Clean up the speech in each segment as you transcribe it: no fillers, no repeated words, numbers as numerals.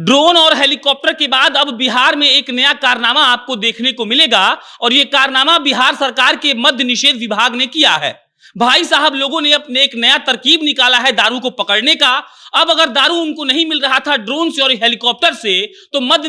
Drone और helicopter के बाद अब बिहार में एक नया कारनामा आपको देखने को मिलेगा और यह कारनामा बिहार सरकार के मद्य निषेध विभाग ने किया है। भाई साहब, लोगों ने अपने एक नया तरकीब निकाला है दारू को पकड़ने का। अब अगर दारू उनको नहीं मिल रहा था ड्रोन से और हेलीकॉप्टर से, तो मद्य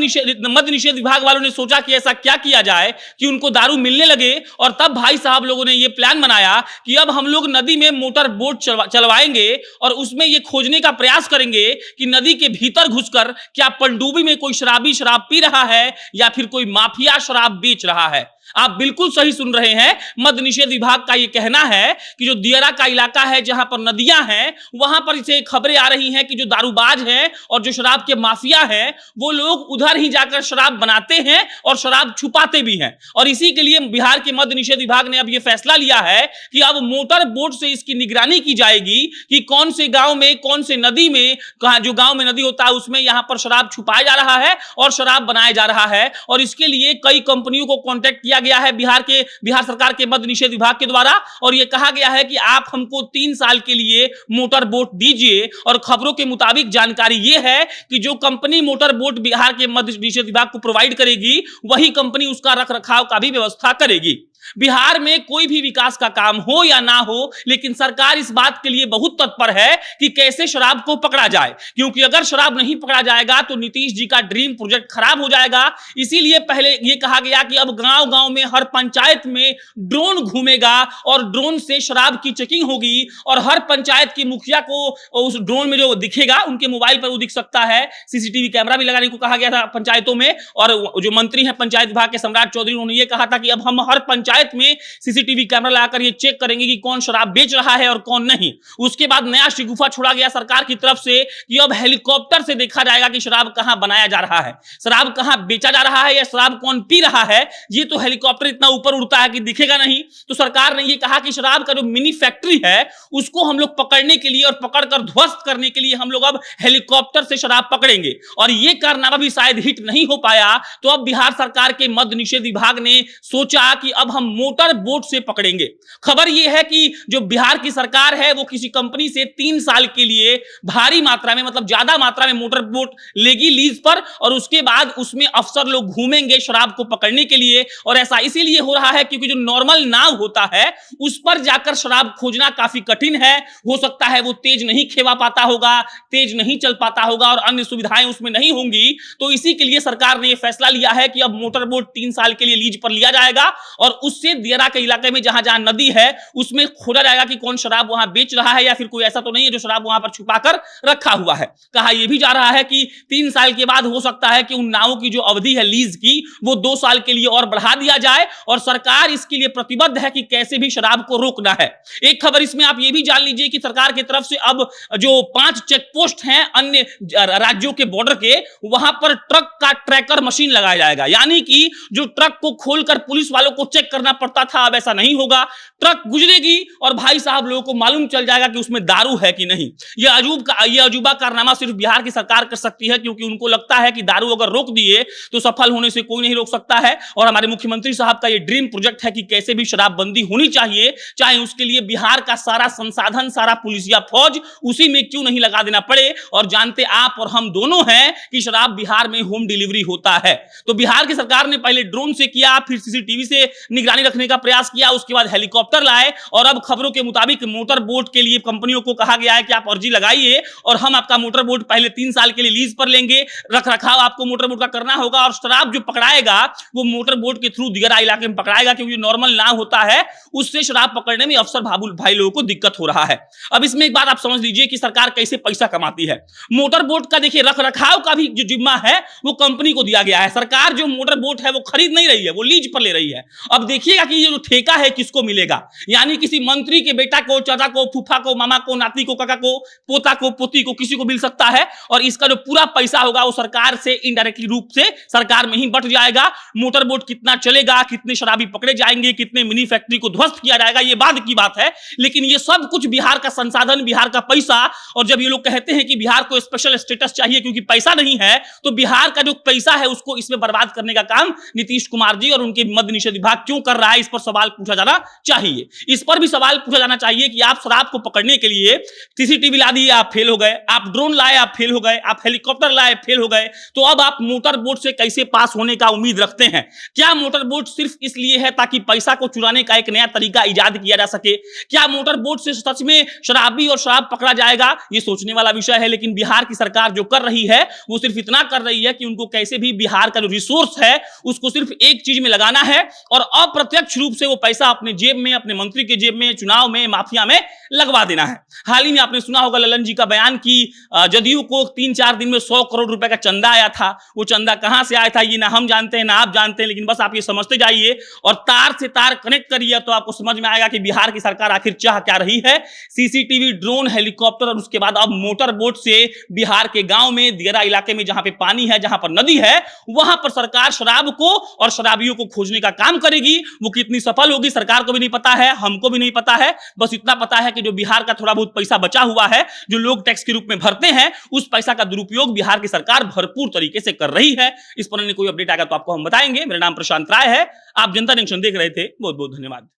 निषेध विभाग वालों ने सोचा कि ऐसा क्या किया जाए कि उनको दारू मिलने लगे। और तब भाई साहब लोगों ने यह प्लान बनाया कि अब हम लोग नदी में मोटर बोट चलवाएंगे और उसमें यह खोजने का प्रयास करेंगे कि नदी के भीतर घुसकर क्या पनडुब्बी में कोई शराबी शराब पी रहा है या फिर कोई माफिया शराब बेच रहा है। आप बिल्कुल सही सुन रहे हैं। मद्य निषेध विभाग का यह कहना है कि जो दियरा का इलाका है जहां पर नदियां हैं, वहां पर इसे खबरें आ रही हैं कि जो दारूबाज हैं और जो शराब के माफिया हैं वो लोग उधर ही जाकर शराब बनाते हैं और शराब छुपाते भी हैं। और इसी के लिए बिहार के मद्य निषेध विभाग ने अब यह फैसला लिया है कि अब मोटर बोट से इसकी निगरानी की जाएगी कि कौन से गांव में, कौन से नदी में, जो गांव में नदी होता है उसमें यहां पर शराब छुपाया जा रहा है और शराब बनाया जा रहा है। और इसके लिए कई कंपनियों को कॉन्टेक्ट किया गया है बिहार सरकार के मद्य निषेध विभाग के द्वारा, और यह कहा गया है कि आप हमको 3 साल के लिए मोटर बोट दीजिए। और खबरों के मुताबिक जानकारी यह है कि जो कंपनी मोटर बोट बिहार के मद्य निषेध विभाग को प्रोवाइड करेगी, वही कंपनी उसका रखरखाव का भी व्यवस्था करेगी। बिहार में कोई भी विकास का काम हो या ना हो, लेकिन सरकार इस बात के लिए बहुत तत्पर है कि कैसे शराब को पकड़ा जाए, क्योंकि अगर शराब नहीं पकड़ा जाएगा तो नीतीश जी का ड्रीम प्रोजेक्ट खराब हो जाएगा। इसीलिए पहले यह कहा गया कि अब गांव-गांव में, हर पंचायत में ड्रोन घूमेगा और ड्रोन से शराब की चेकिंग होगी और हर पंचायत की मुखिया को उस ड्रोन में जो दिखेगा उनके मोबाइल पर वो दिख सकता है। सीसीटीवी कैमरा भी लगाने को कहा गया था पंचायतों में। और जो मंत्री हैं पंचायत विभाग के सम्राट चौधरी, उन्होंने ये कहा था कि अब हम हर पंचायत में सीसीटीवी कैमरा लगाकर ये चेक करेंगे कि कौन शराब बेच रहा है और कौन नहीं। उसके बाद नया शिगुफा छोड़ा गया सरकार की तरफ से कि अब हेलीकॉप्टर से देखा जाएगा कि शराब कहां बनाया जा रहा है, शराब कहां बेचा जा रहा है या शराब कौन पी रहा है। ये तो हेलीकॉप्टर इतना ऊपर उड़ता है कि दिखेगा नहीं। तो सरकार ने ये कहा कि शराब का जो मिनी फैक्ट्री है उसको हम लोग पकड़ने के लिए और पकड़कर ध्वस्त करने के लिए हम लोग अब हेलीकॉप्टर से शराब पकड़ेंगे। और ये कारनामा भी शायद हिट नहीं हो पाया, तो अब बिहार सरकार के मद्य निषेध विभाग ने सोचा कि अब हम मोटर बोट से पकड़ेंगे। खबर यह है कि जो बिहार की सरकार है वो किसी कंपनी से 3 साल के लिए भारी मात्रा में, मतलब ज्यादा मात्रा में मोटर बोट लेगी लीज पर, और उसके बाद उसमें अफसर लोग घूमेंगे शराब को पकड़ने के लिए। और ऐसा इसीलिए हो रहा है क्योंकि जो नॉर्मल नाव होता है उस पर जाकर शराब खोजना काफी कठिन है। हो सकता है वो तेज नहीं खेवा पाता होगा, तेज नहीं चल पाता होगा और अन्य सुविधाएं उसमें नहीं होंगी। तो इसी के लिए सरकार ने यह फैसला लिया है कि अब मोटर बोट 3 साल के लिए लीज पर लिया जाएगा और उससे दियरा के इलाके में जहां जहां नदी है उसमें खोजा जाएगा कि कौन शराब वहां बेच रहा है या फिर कोई ऐसा तो नहीं है जो शराब वहां पर छुपाकर रखा हुआ है। कहा यह भी जा रहा है कि 3 साल के बाद हो सकता है कि उन नावों की जो अवधि है लीज की वो 2 साल के लिए और बढ़ा दिया जाए। और सरकार इसके लिए प्रतिबद्ध है कि कैसे भी शराब को रोकना है। एक खबर इसमें आप ये भी जान लीजिए कि सरकार की तरफ से अब जो 5 चेक पोस्ट हैं अन्य राज्यों के बॉर्डर के, वहां पर ट्रक का ट्रैकर मशीन लगाया जाएगा। यानी कि जो ट्रक को खोलकर पुलिस वालों को चेक करना पड़ता था, अब ऐसा नहीं होगा। ट्रक गुजरेगी और भाई साहब लोगों को मालूम चल जाएगा कि उसमें दारू है कि नहीं। यह अजूबा कारनामा सिर्फ बिहार की सरकार कर सकती है, क्योंकि उनको लगता है कि दारू अगर रोक दिए तो सफल होने से कोई नहीं रोक सकता है। और हमारे मुख्यमंत्री साहब का यह ड्रीम प्रोजेक्ट है कि कैसे भी शराबबंदी होनी चाहिए, चाहे उसके लिए बिहार का सारा संसाधन, सारा पुलिसिया फौज उसी में क्यों नहीं लगा देना पड़े। और जानते आप और हम दोनों हैं कि शराब बिहार में होम डिलीवरी होता है। तो बिहार की सरकार ने पहले ड्रोन से किया, फिर सीसीटीवी से निगरानी रखने का प्रयास किया, उसके बाद हेलीकॉप्टर लाए और अब खबरों के मुताबिक मोटर बोट के लिए कंपनियों को कहा गया है कि आप अर्जी लगाइए और हम आपका मोटर बोट पहले 3 साल के लिए लीज पर लेंगे। रखरखाव आपको मोटर बोट का करना होगा और शराब जो पकड़ाएगा वो मोटर बोट के थ्रू दियरा इलाके में पकड़ाएगा, क्योंकि नॉर्मल नाव होता है उससे शराब पकड़ने में अफसर भाई लोगों को दिक्कत हो रहा है। अब इसमें एक बात आप समझ लीजिए कि सरकार कैसे पैसा कमाती है। मोटर बोट का देखिए रखरखाव का भी जो जिम्मा है वो कंपनी को दिया गया है। सरकार जो मोटर बोट है वो खरीद नहीं रही है, वो लीज पर ले रही है। अब देखिएगा कि ये जो ठेका है किसको मिलेगा, यानी किसी मंत्री के बेटा को, चाचा को, फूफा को, मामा को, नाती को, काका को, पोता को, पोती को, किसी को मिल सकता है। और इसका जो पूरा पैसा होगा वो सरकार से इनडायरेक्टली रूप से सरकार में ही बट जाएगा। मोटर बोट कितना चलेगा, कितने शराबी पकड़े जाएंगे, कितने मिनी फैक्ट्री को ध्वस्त किया जाएगा, ये बाद की बात है। लेकिन ये सब कुछ बिहार का संसाधन, बिहार का पैसा। और जब ये लोग कहते हैं कि बिहार को स्पेशल स्टेटस चाहिए क्योंकि पैसा नहीं है, तो बिहार का जो पैसा है उसको इसमें बर्बाद करने का काम नीतीश कुमार जी और उनके मद्य निषेध विभाग क्यों कर रहा है, इस पर सवाल पूछा जाना चाहिए। इस पर भी सवाल पूछा जाना चाहिए कि आप शराब को पकड़ने के लिए सीसीटीवी ला दिए, आप फेल हो गए, आप ड्रोन लाए, आप फेल हो गए, आप हेलीकॉप्टर लाए, फेल हो गए, तो अब आप मोटर बोट से कैसे पास होने का उम्मीद रखते हैं? क्या मोटर बोट सिर्फ इसलिए है ताकि पैसा को चुराने का एक नया तरीका इजाद किया जा सके? क्या मोटर बोट से सच में शराबी और शराब पकड़ा जाएगा? ये सोचने वाला विषय है। लेकिन बिहार की सरकार जो कर रही है वो सिर्फ इतना कर रही है कि उनको कैसे भी बिहार का जो रिसोर्स है उसको सिर्फ एक चीज में लगाना है और अप्रत्यक्ष रूप से वो पैसा अपने जेब में, अपने मंत्री के जेब में, चुनाव में, माफिया में लगवा देना है। हाल ही में आपने सुना होगा ललन जी का बयान कि जदयू को 3-4 दिन में 100 करोड़ रुपए का चंदा आया था। वो चंदा कहां से आया था ये ना हम जानते हैं ना आप जानते हैं, लेकिन बस आप ये समझते जाइए और तार से तार कनेक्ट करिए तो आपको समझ में आएगा कि बिहार की सरकार आखिर चाह क्या रही है। सीसीटीवी, ड्रोन, हेलीकॉप्टर और उसके बाद अब मोटर बोट से बिहार के गांव में, दियरा इलाके में जहां पे पानी है, जहां पर नदी है, वहां पर सरकार शराब को और शराबियों को खोजने का काम करेगी। वो कितनी सफल होगी सरकार को भी नहीं पता है, हमको भी नहीं पता है। बस इतना पता है कि जो बिहार का थोड़ा बहुत पैसा बचा हुआ है, जो लोग टैक्स के रूप में भरते हैं, उस पैसा का दुरुपयोग बिहार की सरकार भरपूर तरीके से कर रही है। इस पर कोई अपडेट आएगा तो आपको हम बताएंगे। मेरा नाम प्रशांत राय है, आप जनता जंक्शन देख रहे थे। बहुत बहुत धन्यवाद।